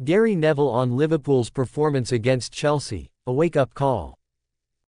Gary Neville on Liverpool's performance against Chelsea, a wake-up call.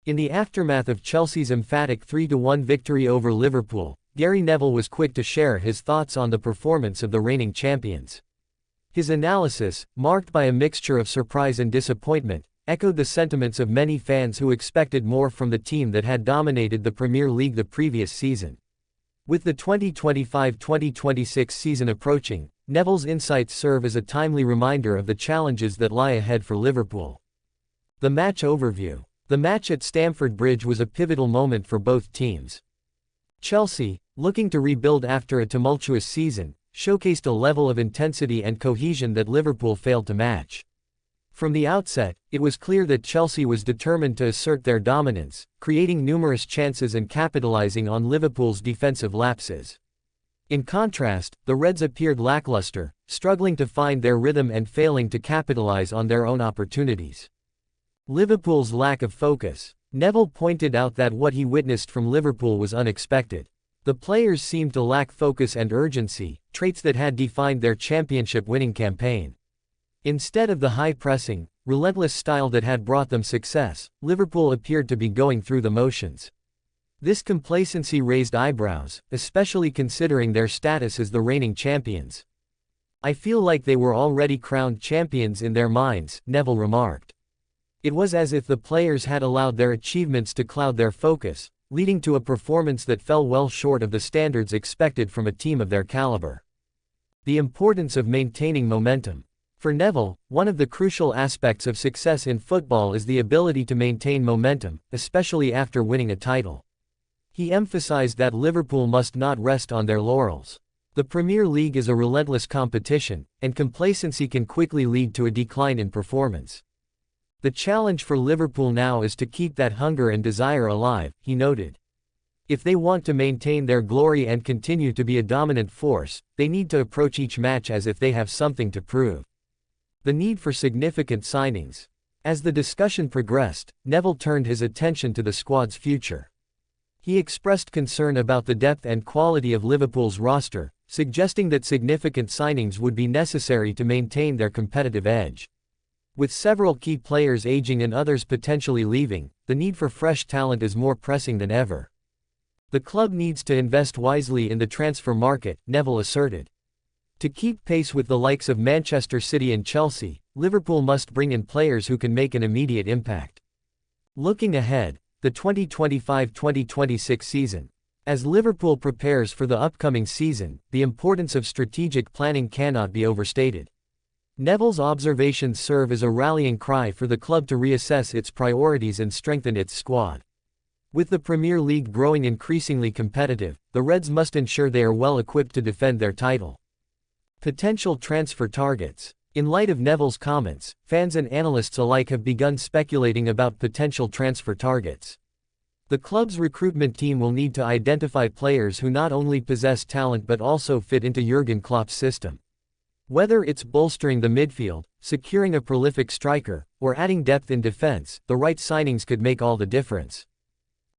In the aftermath of Chelsea's emphatic 3-1 victory over Liverpool, Gary Neville was quick to share his thoughts on the performance of the reigning champions. His analysis, marked by a mixture of surprise and disappointment, echoed the sentiments of many fans who expected more from the team that had dominated the Premier League the previous season. With the 2025-2026 season approaching, Neville's insights serve as a timely reminder of the challenges that lie ahead for Liverpool. The match overview. The match at Stamford Bridge was a pivotal moment for both teams. Chelsea, looking to rebuild after a tumultuous season, showcased a level of intensity and cohesion that Liverpool failed to match. From the outset, it was clear that Chelsea was determined to assert their dominance, creating numerous chances and capitalizing on Liverpool's defensive lapses. In contrast, the Reds appeared lackluster, struggling to find their rhythm and failing to capitalize on their own opportunities. Liverpool's lack of focus. Neville pointed out that what he witnessed from Liverpool was unexpected. The players seemed to lack focus and urgency, traits that had defined their championship-winning campaign. Instead of the high-pressing, relentless style that had brought them success, Liverpool appeared to be going through the motions. This complacency raised eyebrows, especially considering their status as the reigning champions. "I feel like they were already crowned champions in their minds," Neville remarked. It was as if the players had allowed their achievements to cloud their focus, leading to a performance that fell well short of the standards expected from a team of their caliber. The importance of maintaining momentum. For Neville, one of the crucial aspects of success in football is the ability to maintain momentum, especially after winning a title. He emphasized that Liverpool must not rest on their laurels. The Premier League is a relentless competition, and complacency can quickly lead to a decline in performance. The challenge for Liverpool now is to keep that hunger and desire alive, he noted. If they want to maintain their glory and continue to be a dominant force, they need to approach each match as if they have something to prove. The need for significant signings. As the discussion progressed, Neville turned his attention to the squad's future. He expressed concern about the depth and quality of Liverpool's roster, suggesting that significant signings would be necessary to maintain their competitive edge. With several key players aging and others potentially leaving, the need for fresh talent is more pressing than ever. The club needs to invest wisely in the transfer market, Neville asserted. To keep pace with the likes of Manchester City and Chelsea, Liverpool must bring in players who can make an immediate impact. Looking ahead, the 2025-2026 season. As Liverpool prepares for the upcoming season, the importance of strategic planning cannot be overstated. Neville's observations serve as a rallying cry for the club to reassess its priorities and strengthen its squad. With the Premier League growing increasingly competitive, the Reds must ensure they are well equipped to defend their title. Potential transfer targets. In light of Neville's comments, fans and analysts alike have begun speculating about potential transfer targets. The club's recruitment team will need to identify players who not only possess talent but also fit into Jurgen Klopp's system. Whether it's bolstering the midfield, securing a prolific striker, or adding depth in defense, the right signings could make all the difference.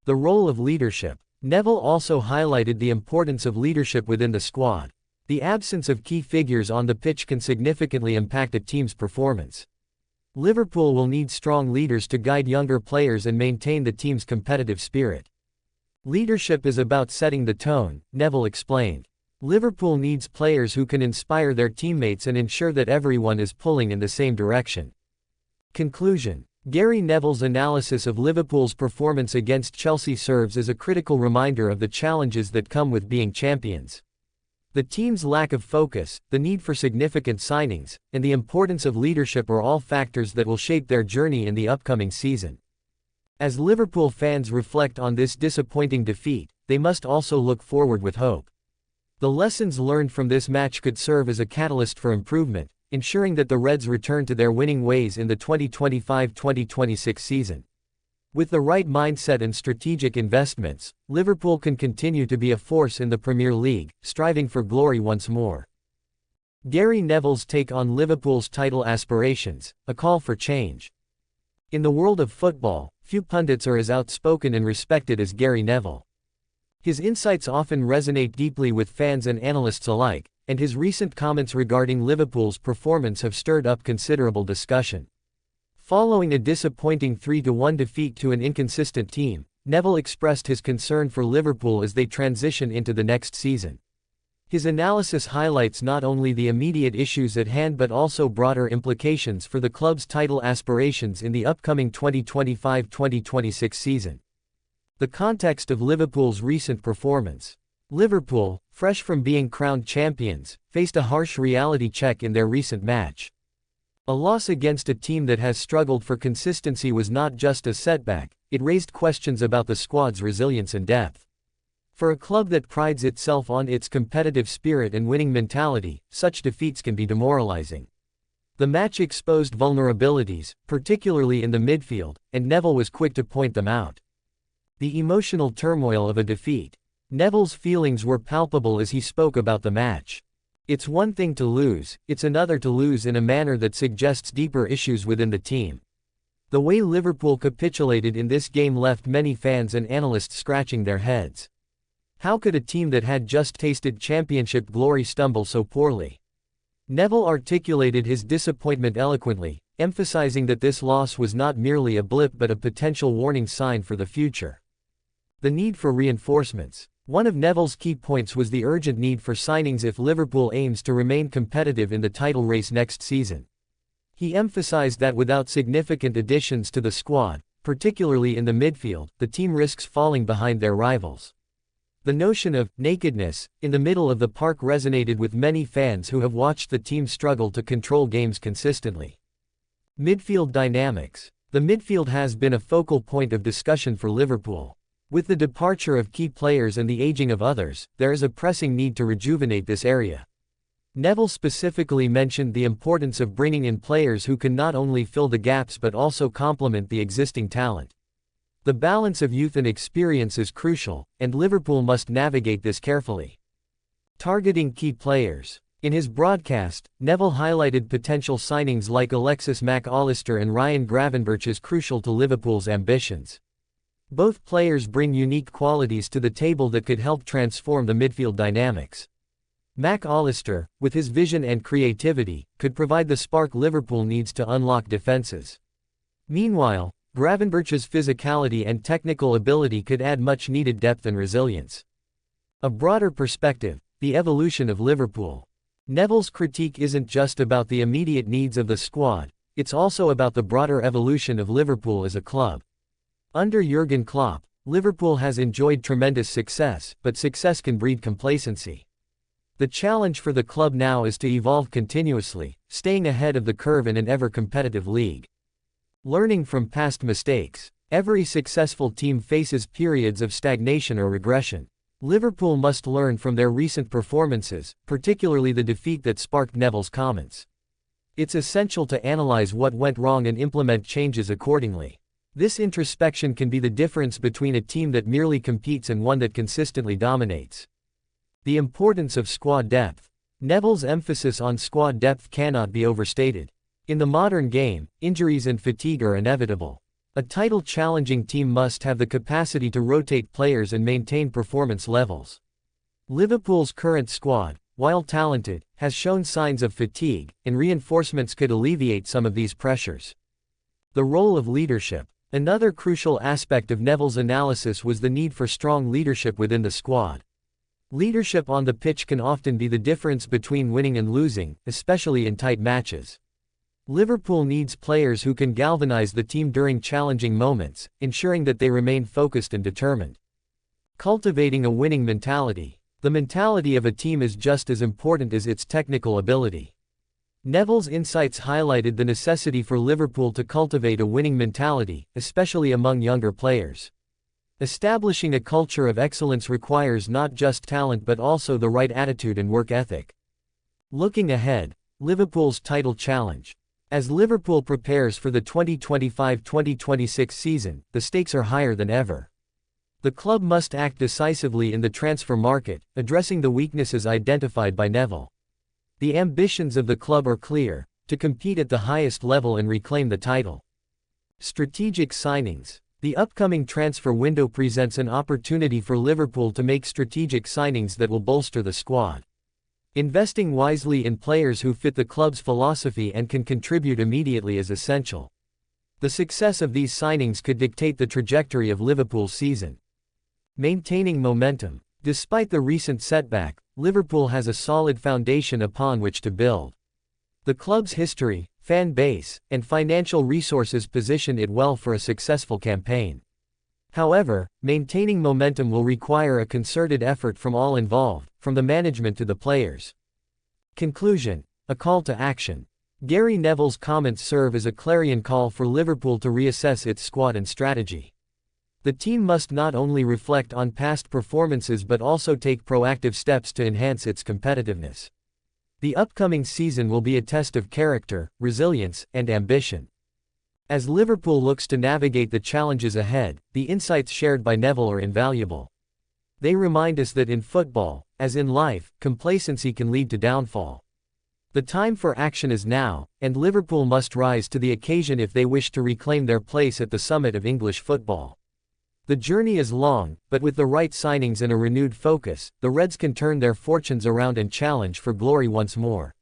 The role of leadership. Neville also highlighted the importance of leadership within the squad. The absence of key figures on the pitch can significantly impact a team's performance. Liverpool will need strong leaders to guide younger players and maintain the team's competitive spirit. Leadership is about setting the tone, Neville explained. Liverpool needs players who can inspire their teammates and ensure that everyone is pulling in the same direction. Conclusion. Gary Neville's analysis of Liverpool's performance against Chelsea serves as a critical reminder of the challenges that come with being champions. The team's lack of focus, the need for significant signings, and the importance of leadership are all factors that will shape their journey in the upcoming season. As Liverpool fans reflect on this disappointing defeat, they must also look forward with hope. The lessons learned from this match could serve as a catalyst for improvement, ensuring that the Reds return to their winning ways in the 2025-2026 season. With the right mindset and strategic investments, Liverpool can continue to be a force in the Premier League, striving for glory once more. Gary Neville's take on Liverpool's title aspirations, a call for change. In the world of football, few pundits are as outspoken and respected as Gary Neville. His insights often resonate deeply with fans and analysts alike, and his recent comments regarding Liverpool's performance have stirred up considerable discussion. Following a disappointing 3-1 defeat to an inconsistent team, Neville expressed his concern for Liverpool as they transition into the next season. His analysis highlights not only the immediate issues at hand but also broader implications for the club's title aspirations in the upcoming 2025-2026 season. The context of Liverpool's recent performance. Liverpool, fresh from being crowned champions, faced a harsh reality check in their recent match. A loss against a team that has struggled for consistency was not just a setback, it raised questions about the squad's resilience and depth. For a club that prides itself on its competitive spirit and winning mentality, such defeats can be demoralizing. The match exposed vulnerabilities, particularly in the midfield, and Neville was quick to point them out. The emotional turmoil of a defeat. Neville's feelings were palpable as he spoke about the match. It's one thing to lose, it's another to lose in a manner that suggests deeper issues within the team. The way Liverpool capitulated in this game left many fans and analysts scratching their heads. How could a team that had just tasted championship glory stumble so poorly? Neville articulated his disappointment eloquently, emphasizing that this loss was not merely a blip but a potential warning sign for the future. The need for reinforcements. One of Neville's key points was the urgent need for signings if Liverpool aims to remain competitive in the title race next season. He emphasized that without significant additions to the squad, particularly in the midfield, the team risks falling behind their rivals. The notion of nakedness in the middle of the park resonated with many fans who have watched the team struggle to control games consistently. Midfield dynamics. The midfield has been a focal point of discussion for Liverpool. With the departure of key players and the aging of others, there is a pressing need to rejuvenate this area. Neville specifically mentioned the importance of bringing in players who can not only fill the gaps but also complement the existing talent. The balance of youth and experience is crucial, and Liverpool must navigate this carefully. Targeting key players. In his broadcast, Neville highlighted potential signings like Alexis Mac Allister and Ryan Gravenberch as crucial to Liverpool's ambitions. Both players bring unique qualities to the table that could help transform the midfield dynamics. Mac Allister, with his vision and creativity, could provide the spark Liverpool needs to unlock defenses. Meanwhile, Gravenberch's physicality and technical ability could add much-needed depth and resilience. A broader perspective, the evolution of Liverpool. Neville's critique isn't just about the immediate needs of the squad, it's also about the broader evolution of Liverpool as a club. Under Jurgen Klopp, Liverpool has enjoyed tremendous success, but success can breed complacency. The challenge for the club now is to evolve continuously, staying ahead of the curve in an ever-competitive league. Learning from past mistakes. Every successful team faces periods of stagnation or regression. Liverpool must learn from their recent performances, particularly the defeat that sparked Neville's comments. It's essential to analyze what went wrong and implement changes accordingly. This introspection can be the difference between a team that merely competes and one that consistently dominates. The importance of squad depth. Neville's emphasis on squad depth cannot be overstated. In the modern game, injuries and fatigue are inevitable. A title-challenging team must have the capacity to rotate players and maintain performance levels. Liverpool's current squad, while talented, has shown signs of fatigue, and reinforcements could alleviate some of these pressures. The role of leadership. Another crucial aspect of Neville's analysis was the need for strong leadership within the squad. Leadership on the pitch can often be the difference between winning and losing, especially in tight matches. Liverpool needs players who can galvanize the team during challenging moments, ensuring that they remain focused and determined. Cultivating a winning mentality. The mentality of a team is just as important as its technical ability. Neville's insights highlighted the necessity for Liverpool to cultivate a winning mentality, especially among younger players. Establishing a culture of excellence requires not just talent but also the right attitude and work ethic. Looking ahead, Liverpool's title challenge. As Liverpool prepares for the 2025-2026 season, the stakes are higher than ever. The club must act decisively in the transfer market, addressing the weaknesses identified by Neville. The ambitions of the club are clear: to compete at the highest level and reclaim the title. Strategic signings. The upcoming transfer window presents an opportunity for Liverpool to make strategic signings that will bolster the squad. Investing wisely in players who fit the club's philosophy and can contribute immediately is essential. The success of these signings could dictate the trajectory of Liverpool's season. Maintaining momentum. Despite the recent setback, Liverpool has a solid foundation upon which to build. The club's history, fan base, and financial resources position it well for a successful campaign. However, maintaining momentum will require a concerted effort from all involved, from the management to the players. Conclusion. A call to action. Gary Neville's comments serve as a clarion call for Liverpool to reassess its squad and strategy. The team must not only reflect on past performances but also take proactive steps to enhance its competitiveness. The upcoming season will be a test of character, resilience, and ambition. As Liverpool looks to navigate the challenges ahead, the insights shared by Neville are invaluable. They remind us that in football, as in life, complacency can lead to downfall. The time for action is now, and Liverpool must rise to the occasion if they wish to reclaim their place at the summit of English football. The journey is long, but with the right signings and a renewed focus, the Reds can turn their fortunes around and challenge for glory once more.